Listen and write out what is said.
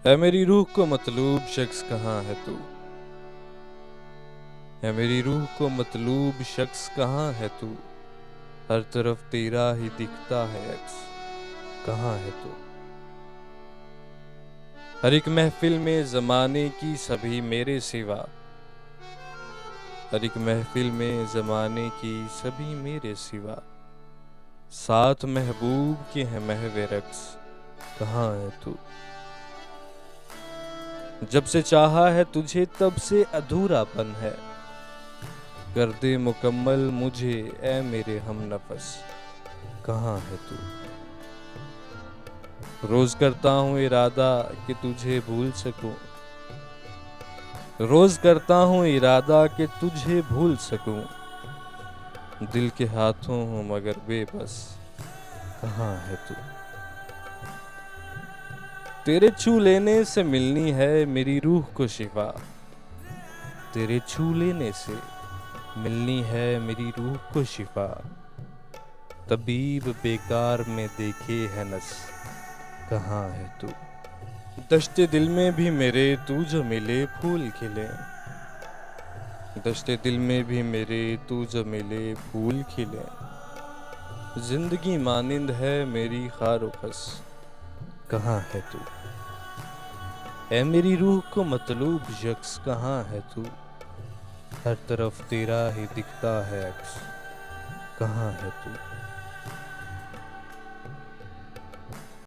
है मेरी रूह को मतलूब शख्स कहाँ है तू। है मेरी रूह को मतलूब शख्स कहाँ है तू। हर तरफ तेरा ही दिखता है अक्स, कहाँ है तू। हर एक महफिल में जमाने की सभी मेरे सिवा। हर एक महफिल में जमाने की सभी मेरे सिवा। साथ महबूब के है महवे रक्स, कहाँ है तू। जब से चाहा है तुझे तब से अधूरापन है। कर दे मुकम्मल मुझे ए मेरे हम नफस, कहाँ है तू। रोज करता हूँ इरादा कि तुझे भूल सकूं। रोज करता हूँ इरादा कि तुझे भूल सकूं। दिल के हाथों हूँ मगर बेबस, कहाँ है तू। तेरे छू लेने से मिलनी है मेरी रूह को शिफा। तेरे छू लेने से मिलनी है मेरी रूह को शिफा। तबीब बेकार में देखे है नस, कहाँ है तू। दश्ते दिल में भी मेरे तू जो मिले फूल खिले। दश्ते दिल में भी मेरे तू जो मिले फूल खिले। जिंदगी मानिंद है मेरी खारो खस, कहाँ है तू। है मेरी रूह को मतलूब शख्स कहाँ है तू। हर तरफ तेरा ही दिखता है अक्स, कहाँ है तू।